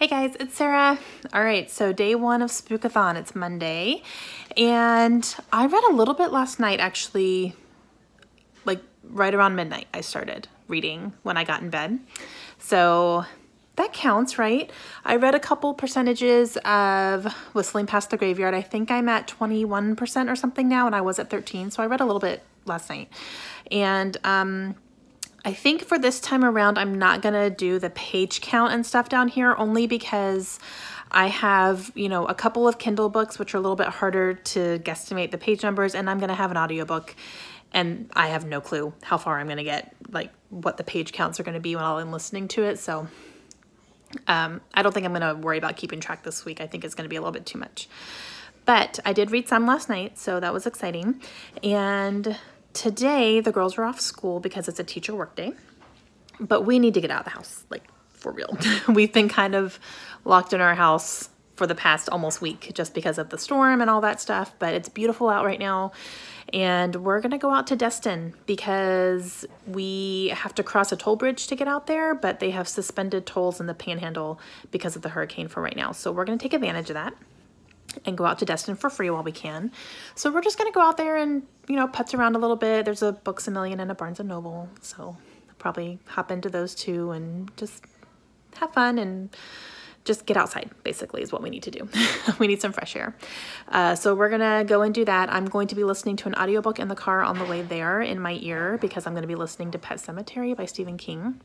Hey guys, it's Sarah. All right, so day one of Spookathon, it's Monday, and I read a little bit last night, actually, like right around midnight I started reading when I got in bed. So that counts, right? I read a couple percentages of Whistling Past the Graveyard. I think I'm at 21% or something now, and I was at 13, so I read a little bit last night. And I think for this time around, I'm not going to do the page count and stuff down here, only because I have, a couple of Kindle books, which are a little bit harder to guesstimate the page numbers, and I'm going to have an audiobook, and I have no clue how far I'm going to get, like what the page counts are going to be while I'm listening to it. So I don't think I'm going to worry about keeping track this week. I think it's going to be a little bit too much. But I did read some last night, so that was exciting. And today, the girls are off school because it's a teacher work day, but we need to get out of the house, like for real. We've been kind of locked in our house for the past almost week just because of the storm and all that stuff, but it's beautiful out right now. And we're gonna go out to Destin because we have to cross a toll bridge to get out there, but they have suspended tolls in the Panhandle because of the hurricane for right now. So we're gonna take advantage of that and go out to Destin for free while we can. So we're just gonna go out there and, putz around a little bit. There's a Books A Million and a Barnes & Noble, so I'll probably hop into those two and just have fun and just get outside, basically, is what we need to do. We need some fresh air. So we're gonna go and do that. I'm going to be listening to an audiobook in the car on the way there in my ear because I'm gonna be listening to Pet Sematary by Stephen King,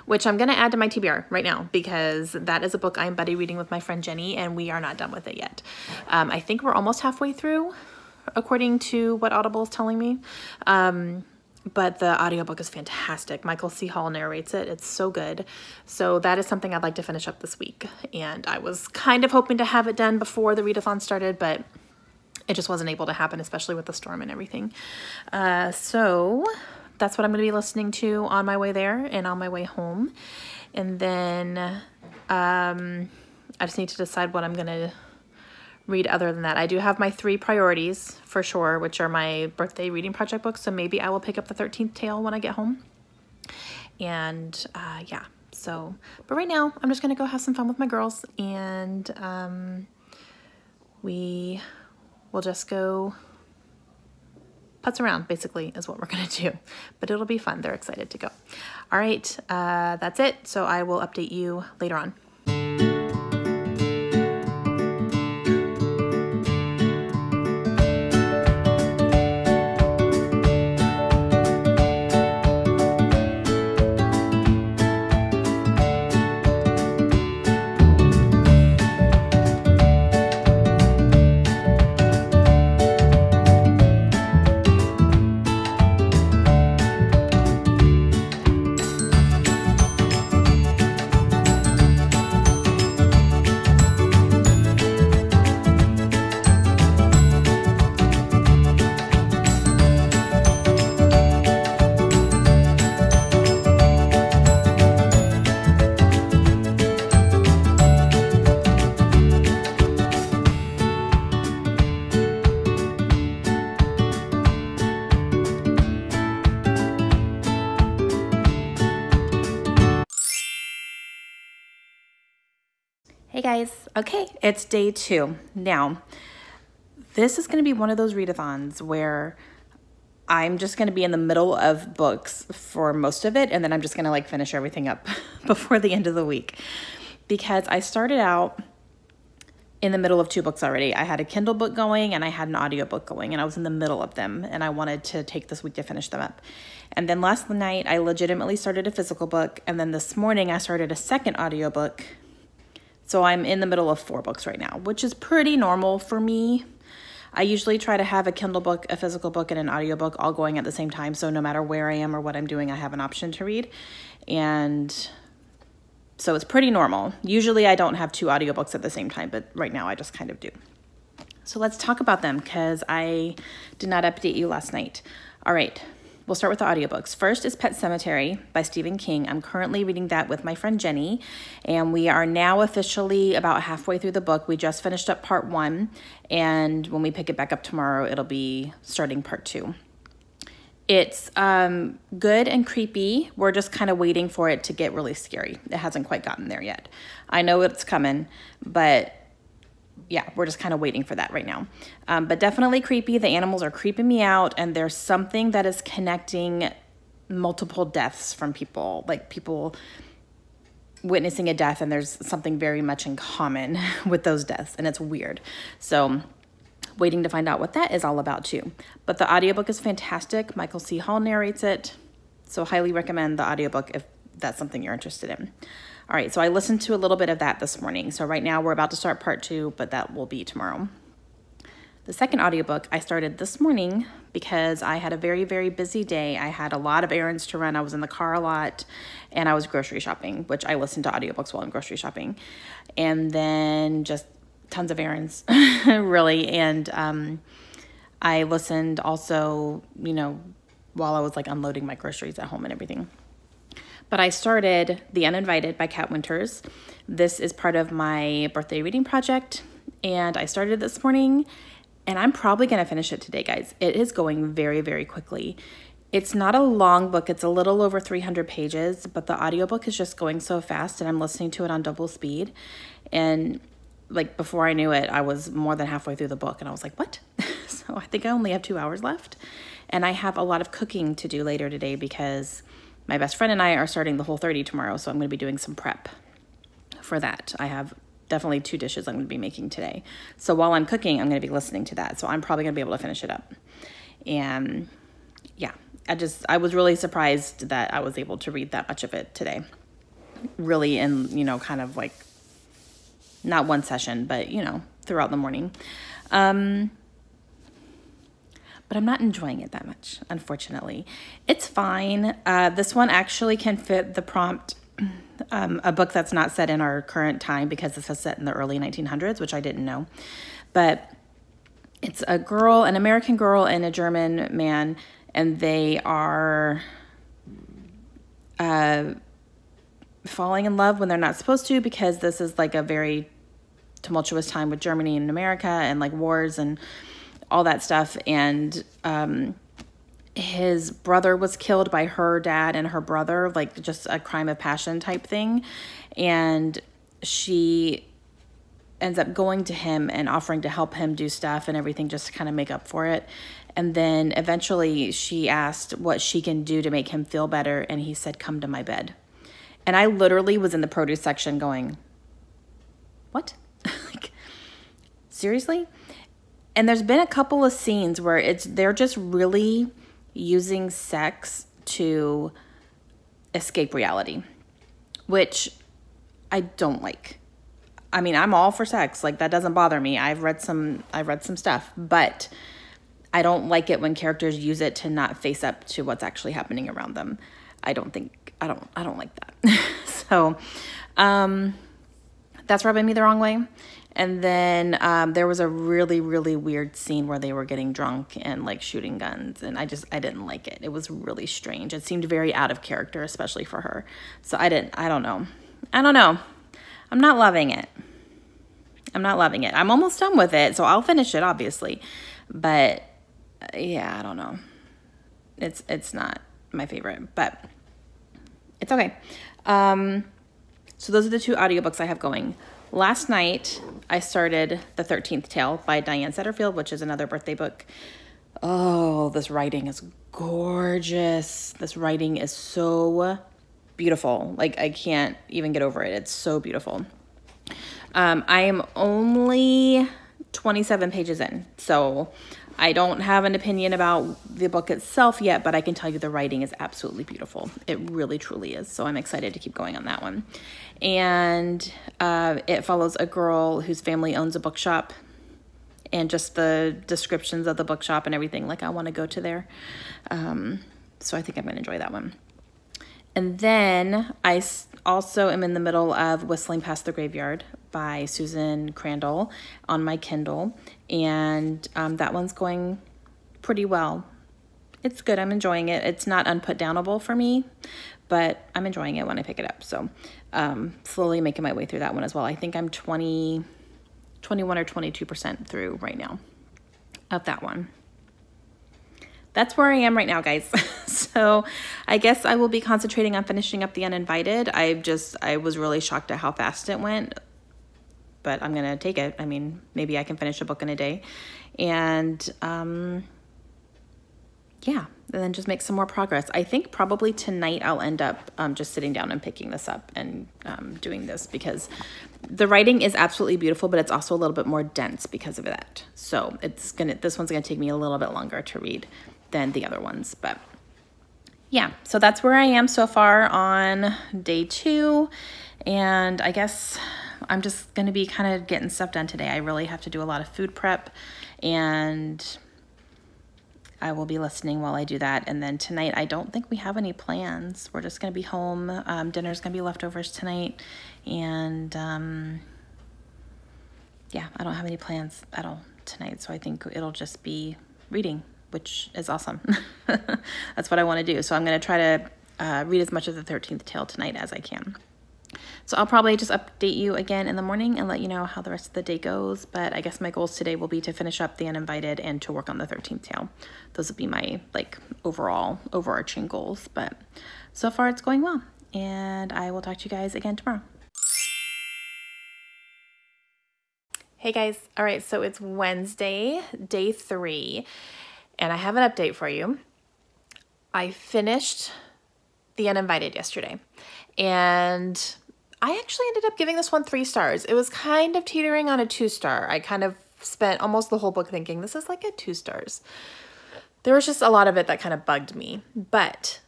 which I'm gonna add to my TBR right now because that is a book I'm buddy reading with my friend Jenny, and we are not done with it yet. I think we're almost halfway through, according to what Audible is telling me. But the audiobook is fantastic. Michael C. Hall narrates it. It's so good. So that is something I'd like to finish up this week. And I was kind of hoping to have it done before the read-a-thon started, but it just wasn't able to happen, especially with the storm and everything. So that's what I'm going to be listening to on my way there and on my way home. And then I just need to decide what I'm going to read other than that. I do have my 3 priorities for sure, which are my birthday reading project books. So maybe I will pick up the 13th Tale when I get home. And yeah, so, but right now I'm just going to go have some fun with my girls, and we will just go putz around, basically, is what we're going to do. But it'll be fun. They're excited to go. All right, that's it. So I will update you later on. Hey guys, okay, it's day 2. Now, this is gonna be one of those readathons where I'm just gonna be in the middle of books for most of it, and then I'm just gonna finish everything up before the end of the week. Because I started out in the middle of 2 books already. I had a Kindle book going and I had an audiobook going, and I was in the middle of them, and I wanted to take this week to finish them up. And then last night, I legitimately started a physical book, and then this morning I started a second audiobook. So I'm in the middle of 4 books right now, which is pretty normal for me. I usually try to have a Kindle book, a physical book, and an audiobook all going at the same time. So no matter where I am or what I'm doing, I have an option to read. And so it's pretty normal. Usually I don't have 2 audiobooks at the same time, but right now I just kind of do. So let's talk about them because I did not update you last night. All right. We'll start with the audiobooks. First is Pet Sematary by Stephen King. I'm currently reading that with my friend Jenny, and we are now officially about halfway through the book. We just finished up part 1, and when we pick it back up tomorrow, it'll be starting part 2. It's good and creepy. We're just kind of waiting for it to get really scary. It hasn't quite gotten there yet. I know it's coming, but yeah, we're just kind of waiting for that right now. But definitely creepy. The animals are creeping me out, and there's something that is connecting multiple deaths from people, like people witnessing a death, and there's something very much in common with those deaths, and it's weird. So waiting to find out what that is all about too. But the audiobook is fantastic. Michael C. Hall narrates it, so highly recommend the audiobook if that's something you're interested in. All right, so I listened to a little bit of that this morning. So right now we're about to start part 2, but that will be tomorrow. The second audiobook I started this morning because I had a very, very busy day. I had a lot of errands to run. I was in the car a lot, and I was grocery shopping, which I listen to audiobooks while I'm grocery shopping. And then just tons of errands, really. And I listened also, you know, while I was like unloading my groceries at home and everything. But I started The Uninvited by Kat Winters. This is part of my birthday reading project, and I started this morning, and I'm probably going to finish it today, guys. It is going very, very quickly. It's not a long book. It's a little over 300 pages, but the audiobook is just going so fast, and I'm listening to it on double speed. And like before I knew it, I was more than halfway through the book, and I was like, what? So I think I only have 2 hours left, and I have a lot of cooking to do later today because my best friend and I are starting the Whole30 tomorrow, so I'm going to be doing some prep for that. I have definitely 2 dishes I'm going to be making today. So while I'm cooking, I'm going to be listening to that. So I'm probably going to be able to finish it up. And yeah, I was really surprised that I was able to read that much of it today. Really in, you know, kind of like not one session, but, you know, throughout the morning. But I'm not enjoying it that much, unfortunately. It's fine. This one actually can fit the prompt, a book that's not set in our current time because this was set in the early 1900s, which I didn't know. But it's a girl, an American girl and a German man, and they are falling in love when they're not supposed to because this is like a very tumultuous time with Germany and America and like wars and all that stuff. And his brother was killed by her dad and her brother, like just a crime of passion type thing. And she ends up going to him and offering to help him do stuff and everything just to kind of make up for it. And then eventually she asked what she can do to make him feel better. And he said, come to my bed. And I literally was in the produce section going, what? Like, seriously? And there's been a couple of scenes where they're just really using sex to escape reality, which I don't like. I mean, I'm all for sex. Like, that doesn't bother me. I've read some stuff, but I don't like it when characters use it to not face up to what's actually happening around them. I don't like that. So, that's rubbing me the wrong way. And then there was a really, really weird scene where they were getting drunk and like shooting guns. And I didn't like it. It was really strange. It seemed very out of character, especially for her. So I don't know. I'm not loving it. I'm almost done with it. So I'll finish it, obviously. But yeah, I don't know. It's not my favorite, but it's okay. So those are the 2 audiobooks I have going. Last night, I started The 13th Tale by Diane Setterfield, which is another birthday book. Oh, this writing is gorgeous. This writing is so beautiful. Like, I can't even get over it. It's so beautiful. I am only 27 pages in, so I don't have an opinion about the book itself yet, but I can tell you the writing is absolutely beautiful. It really, truly is. So I'm excited to keep going on that one. And it follows a girl whose family owns a bookshop, and just the descriptions of the bookshop and everything. Like, I want to go to there. So I think I'm going to enjoy that one. And then I also am in the middle of Whistling Past the Graveyard by Susan Crandall on my Kindle. And that one's going pretty well. It's good. I'm enjoying it. It's not unputdownable for me, but I'm enjoying it when I pick it up. So slowly making my way through that one as well. I think I'm 21 or 22% through right now of that one. that's where I am right now, guys. So I guess I will be concentrating on finishing up The Uninvited. I was really shocked at how fast it went, but I'm going to take it. I mean, maybe I can finish a book in a day. And yeah, and then just make some more progress. I think probably tonight I'll end up just sitting down and picking this up and doing this, because the writing is absolutely beautiful, but it's also a little bit more dense because of that. So this one's gonna take me a little bit longer to read than the other ones. But yeah, so that's where I am so far on day 2. And I guess I'm just gonna be kind of getting stuff done today. I really have to do a lot of food prep, and I will be listening while I do that. And then tonight, I don't think we have any plans. We're just going to be home. Dinner's going to be leftovers tonight. And yeah, I don't have any plans at all tonight. So I think it'll just be reading, which is awesome. That's what I want to do. So I'm going to try to read as much of the 13th tale tonight as I can. So I'll probably just update you again in the morning and let you know how the rest of the day goes. But I guess my goals today will be to finish up The Uninvited and to work on the 13th tale. Those will be my overarching goals. But so far it's going well. And I will talk to you guys again tomorrow. Hey guys, all right, so it's Wednesday, day 3, and I have an update for you. I finished The Uninvited yesterday, and I actually ended up giving this one 3 stars. It was kind of teetering on a 2-star. I kind of spent almost the whole book thinking this is like a 2 stars. There was just a lot of it that kind of bugged me, but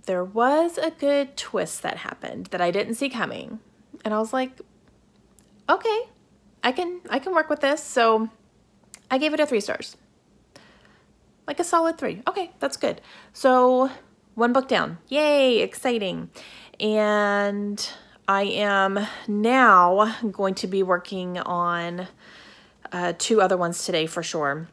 there was a good twist that happened that I didn't see coming. And I was like, okay, I can work with this. So I gave it a 3 stars, like a solid 3. Okay, that's good. So 1 book down, yay, exciting. And I am now going to be working on 2 other ones today for sure.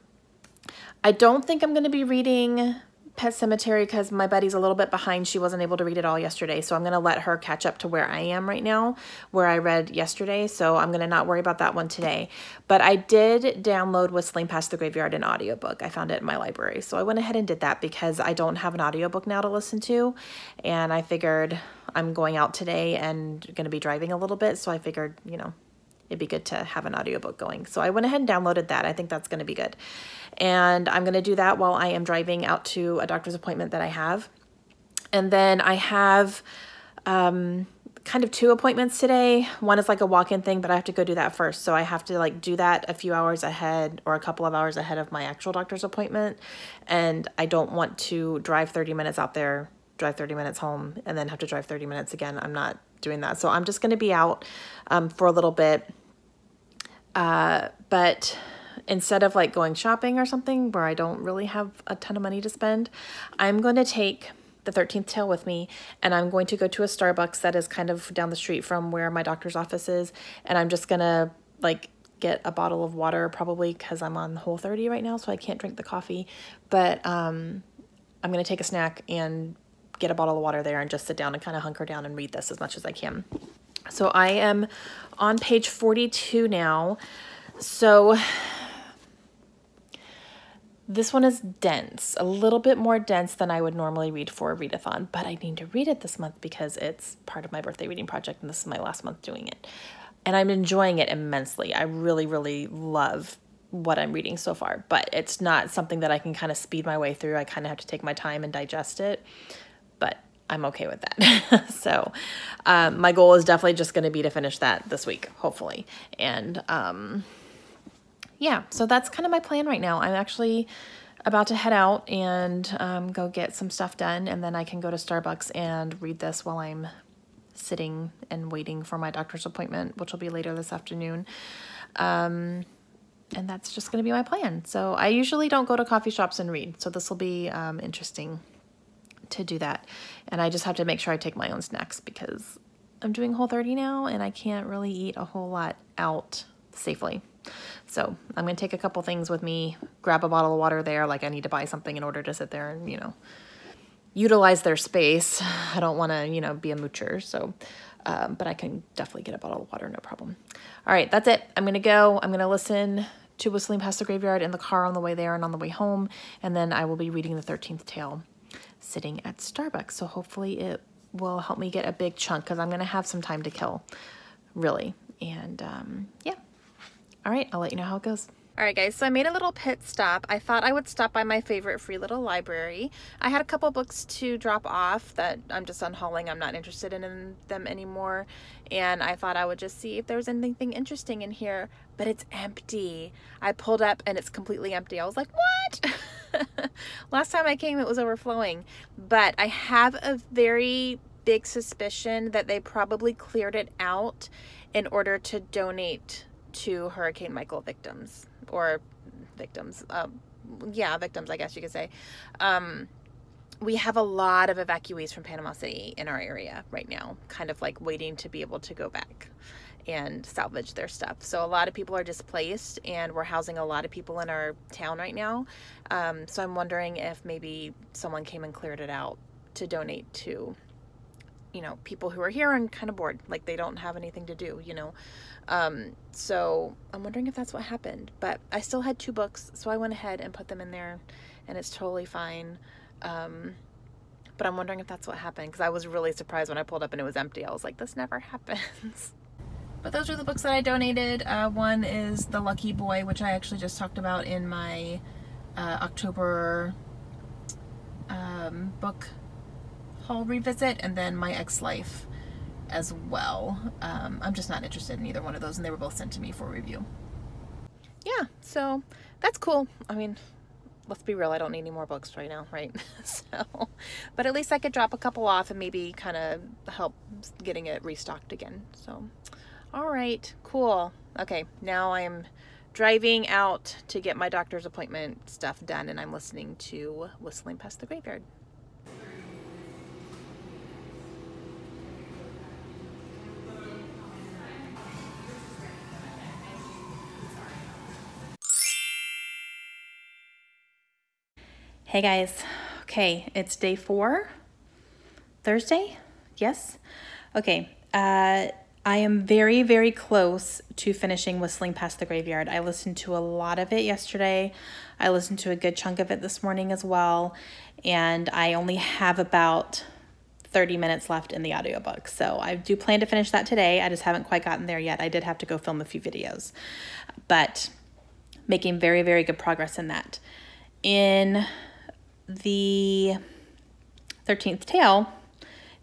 I don't think I'm going to be reading Pet Sematary because my buddy's a little bit behind. She wasn't able to read it all yesterday, so I'm going to let her catch up to where I am right now, where I read yesterday, so I'm going to not worry about that one today. But I did download Whistling Past the Graveyard an audiobook. I found it in my library, so I went ahead and did that because I don't have an audiobook now to listen to, and I figured I'm going out today and going to be driving a little bit, so I figured, you know, it'd be good to have an audiobook going. So I went ahead and downloaded that. I think that's going to be good. And I'm going to do that while I am driving out to a doctor's appointment that I have. And then I have kind of 2 appointments today. One is like a walk-in thing, but I have to go do that first. So I have to like do that a few hours ahead or a couple of hours ahead of my actual doctor's appointment. And I don't want to drive 30 minutes out there, drive 30 minutes home, and then have to drive 30 minutes again. I'm not doing that. So I'm just going to be out for a little bit. But instead of like going shopping or something where I don't really have a ton of money to spend, I'm going to take the 13th tale with me, and I'm going to go to a Starbucks that is kind of down the street from where my doctor's office is. And I'm just going to like get a bottle of water, probably because I'm on Whole30 right now, so I can't drink the coffee. But I'm going to take a snack and get a bottle of water there and just sit down and kind of hunker down and read this as much as I can. So I am on page 42 now. So this one is dense, a little bit more dense than I would normally read for a read-a-thon, but I need to read it this month because it's part of my birthday reading project, and this is my last month doing it. And I'm enjoying it immensely. I really, really love what I'm reading so far, but it's not something that I can kind of speed my way through. I kind of have to take my time and digest it, but I'm okay with that. So my goal is definitely just going to be to finish that this week, hopefully. And yeah, so that's kind of my plan right now. I'm actually about to head out and go get some stuff done, and then I can go to Starbucks and read this while I'm sitting and waiting for my doctor's appointment, which will be later this afternoon. And that's just going to be my plan. So I usually don't go to coffee shops and read, so this will be interesting to do that. And I just have to make sure I take my own snacks because I'm doing Whole30 now and I can't really eat a whole lot out safely. So I'm going to take a couple things with me, grab a bottle of water there, like I need to buy something in order to sit there and, you know, utilize their space. I don't want to, you know, be a moocher. So, but I can definitely get a bottle of water, no problem. All right, that's it. I'm going to go. I'm going to listen to Whistling Past the Graveyard in the car on the way there and on the way home. And then I will be reading the 13th Tale sitting at Starbucks. So hopefully it will help me get a big chunk because I'm going to have some time to kill, really. And yeah. All right, I'll let you know how it goes. All right, guys, so I made a little pit stop. I thought I would stop by my favorite free little library. I had a couple books to drop off that I'm just unhauling. I'm not interested in them anymore. And I thought I would just see if there was anything interesting in here, but it's empty. I pulled up and it's completely empty. I was like, what? Last time I came, it was overflowing. But I have a very big suspicion that they probably cleared it out in order to donate to Hurricane Michael victims, or victims, yeah, victims, I guess you could say. We have a lot of evacuees from Panama City in our area right now, kind of like waiting to be able to go back and salvage their stuff. So a lot of people are displaced, and we're housing a lot of people in our town right now. So I'm wondering if maybe someone came and cleared it out to donate to, you know, people who are here and kind of bored, like they don't have anything to do, you know. So I'm wondering if that's what happened, but I still had 2 books, so I went ahead and put them in there, and it's totally fine. But I'm wondering if that's what happened, because I was really surprised when I pulled up and it was empty. I was like, this never happens. But those are the books that I donated. One is The Lucky Boy, which I actually just talked about in my October book haul revisit, and then My Ex-Life as well. I'm just not interested in either one of those, and they were both sent to me for review. Yeah, so that's cool. I mean, let's be real, I don't need any more books right now, right? So, but at least I could drop a couple off and maybe kind of help getting it restocked again. So, all right, cool. Okay, now I'm driving out to get my doctor's appointment stuff done, and I'm listening to Whistling Past the Graveyard. Hey guys, okay, it's day 4, Thursday, yes? Okay, I am very, very close to finishing Whistling Past the Graveyard. I listened to a lot of it yesterday. I listened to a good chunk of it this morning as well, and I only have about 30 minutes left in the audiobook. So I do plan to finish that today. I just haven't quite gotten there yet. I did have to go film a few videos, but making very, very good progress in that. In the 13th Tale,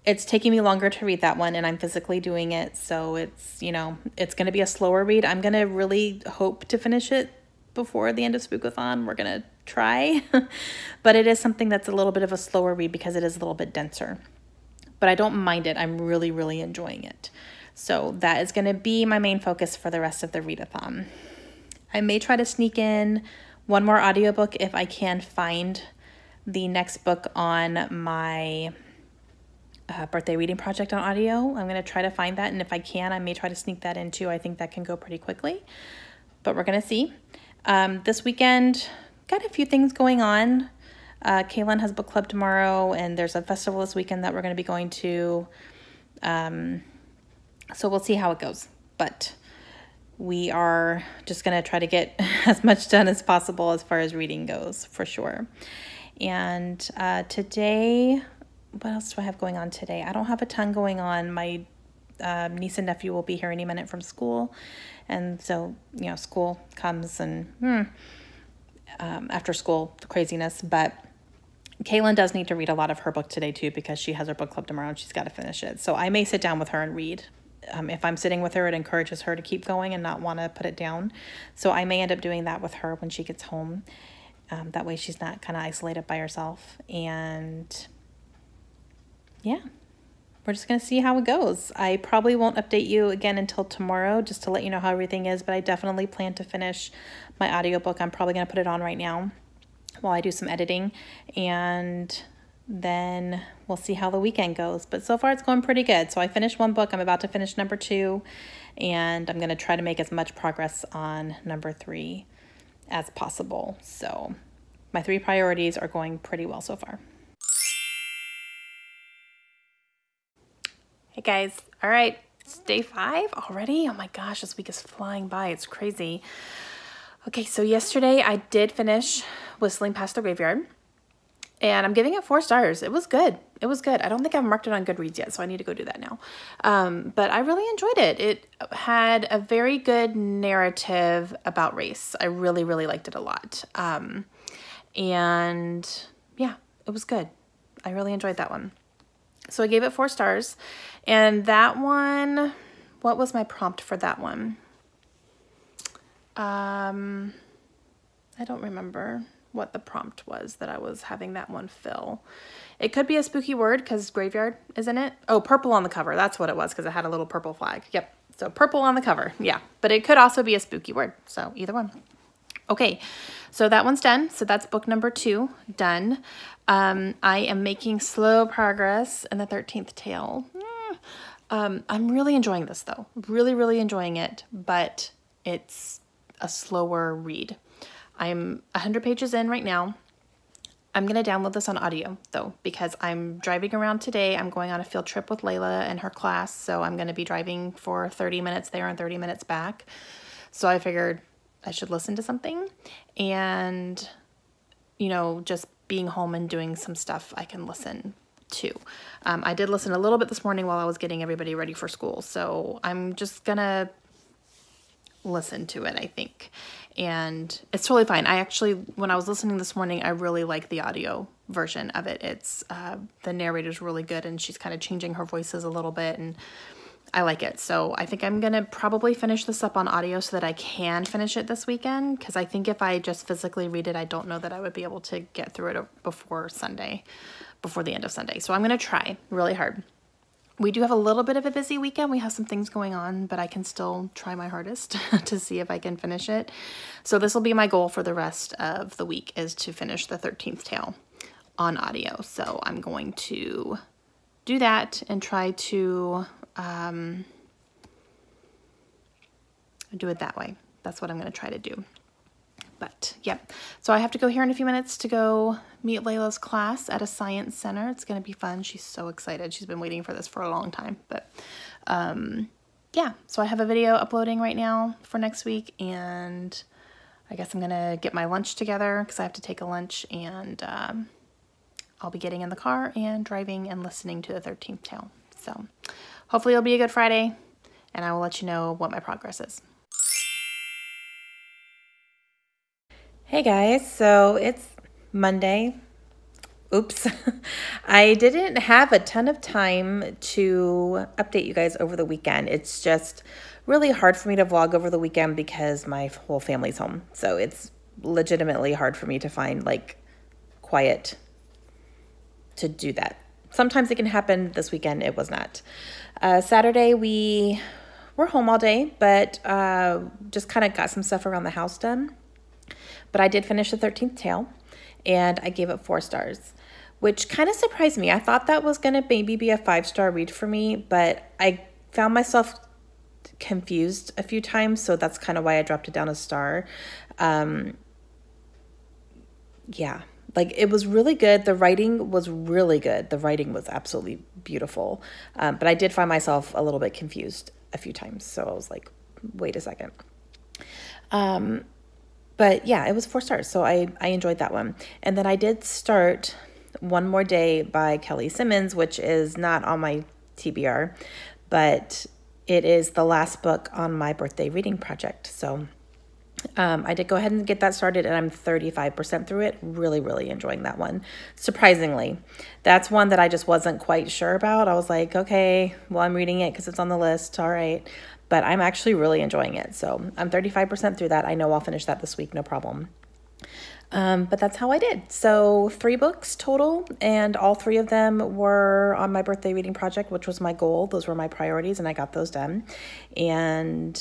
it's taking me longer to read that one, and I'm physically doing it, so it's, you know, it's going to be a slower read. I'm going to really hope to finish it before the end of Spookathon. We're going to try, but it is something that's a little bit of a slower read because it is a little bit denser, but I don't mind it. I'm really, really enjoying it. So that is going to be my main focus for the rest of the read-a-thon. I may try to sneak in one more audiobook if I can find the next book on my birthday reading project on audio. I'm going to try to find that, and if I can, I may try to sneak that in too. I think that can go pretty quickly, but we're going to see. This weekend, got a few things going on. Kaylin has book club tomorrow, and there's a festival this weekend that we're going to be going to. So we'll see how it goes, but we are just going to try to get as much done as possible as far as reading goes, for sure. And today, what else do I have going on today? I don't have a ton going on. My niece and nephew will be here any minute from school. And so, you know, school comes and after school craziness. But Kaylin does need to read a lot of her book today too, because she has her book club tomorrow and she's got to finish it. So I may sit down with her and read. If I'm sitting with her, it encourages her to keep going and not want to put it down. So I may end up doing that with her when she gets home. That way she's not kind of isolated by herself. And yeah, we're just going to see how it goes. I probably won't update you again until tomorrow just to let you know how everything is, but I definitely plan to finish my audiobook. I'm probably going to put it on right now while I do some editing, and then we'll see how the weekend goes. But so far it's going pretty good. So I finished one book. I'm about to finish number 2, and I'm going to try to make as much progress on number 3 as possible. So my 3 priorities are going pretty well so far. Hey guys, all right, it's day 5 already. Oh my gosh, this week is flying by. It's crazy. Okay, so yesterday I did finish Whistling Past the Graveyard, and I'm giving it 4 stars. It was good. It was good. I don't think I've marked it on Goodreads yet, so I need to go do that now. But I really enjoyed it. It had a very good narrative about race. I really, really liked it a lot. And yeah, it was good. I really enjoyed that one. So I gave it 4 stars. And that one, what was my prompt for that one? I don't remember what the prompt was that I was having that one fill. It could be a spooky word because graveyard is in it. Oh, purple on the cover. That's what it was because it had a little purple flag. Yep. So purple on the cover. Yeah. But it could also be a spooky word. So either one. Okay. So that one's done. So that's book number 2 done. I am making slow progress in the 13th tale. I'm really enjoying this though. Really, really enjoying it, but it's a slower read. I'm 100 pages in right now. I'm going to download this on audio though, because I'm driving around today. I'm going on a field trip with Layla and her class. So I'm going to be driving for 30 minutes there and 30 minutes back. So I figured I should listen to something, and, you know, just being home and doing some stuff I can listen to. I did listen a little bit this morning while I was getting everybody ready for school. So I'm just going to listen to it, I think. And it's totally fine. I actually, when I was listening this morning, I really like the audio version of it. It's, the narrator's really good, and she's kind of changing her voices a little bit, and I like it. So I think I'm going to probably finish this up on audio so that I can finish it this weekend. Because I think if I just physically read it, I don't know that I would be able to get through it before Sunday, before the end of Sunday. So I'm going to try really hard. We do have a little bit of a busy weekend. We have some things going on, but I can still try my hardest to see if I can finish it. So this will be my goal for the rest of the week, is to finish the 13th tale on audio. So I'm going to do that and try to do it that way. That's what I'm going to try to do. But yeah, so I have to go here in a few minutes to go meet Layla's class at a science center. It's going to be fun. She's so excited. She's been waiting for this for a long time. But yeah, so I have a video uploading right now for next week, and I guess I'm going to get my lunch together because I have to take a lunch, and I'll be getting in the car and driving and listening to the 13th tale. So hopefully it'll be a good Friday, and I will let you know what my progress is. Hey guys, so it's Monday. Oops. I didn't have a ton of time to update you guys over the weekend. It's just really hard for me to vlog over the weekend because my whole family's home. So it's legitimately hard for me to find like quiet to do that. Sometimes it can happen. This weekend it was not. Saturday we were home all day, but just kind of got some stuff around the house done. But I did finish the 13th tale, and I gave it 4 stars, which kind of surprised me. I thought that was going to maybe be a 5-star read for me, but I found myself confused a few times, so that's kind of why I dropped it down a star. Yeah, like it was really good. The writing was really good. The writing was absolutely beautiful, but I did find myself a little bit confused a few times, so I was like, wait a second. But yeah, it was 4 stars, so I enjoyed that one. And then I did start One More Day by Kelly Simmons, which is not on my TBR, but it is the last book on my birthday reading project. So I did go ahead and get that started, and I'm 35% through it. Really, really enjoying that one. Surprisingly, that's one that I just wasn't quite sure about. I was like, okay, well, I'm reading it because it's on the list. All right. But I'm actually really enjoying it. So I'm 35% through that. I know I'll finish that this week, no problem. But that's how I did. So 3 books total, and all 3 of them were on my birthday reading project, which was my goal. Those were my priorities, and I got those done. And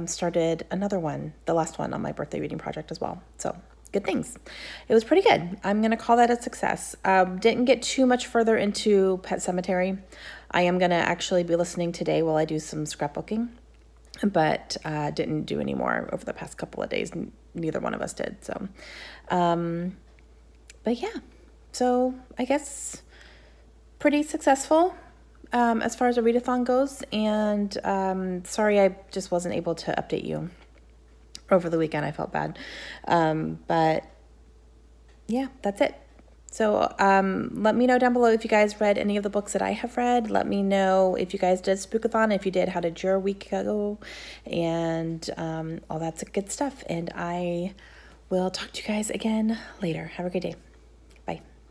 started another one, the last one on my birthday reading project as well. So good things. It was pretty good. I'm going to call that a success. Didn't get too much further into Pet Sematary. I am going to actually be listening today while I do some scrapbooking, but didn't do any more over the past couple of days. Neither one of us did. So, but yeah, so I guess pretty successful as far as a read-a-thon goes. And sorry, I just wasn't able to update you over the weekend. I felt bad. But yeah, that's it. So let me know down below if you guys read any of the books that I have read. Let me know if you guys did Spookathon. If you did, how did your week go? And all that's good stuff. And I will talk to you guys again later. Have a great day.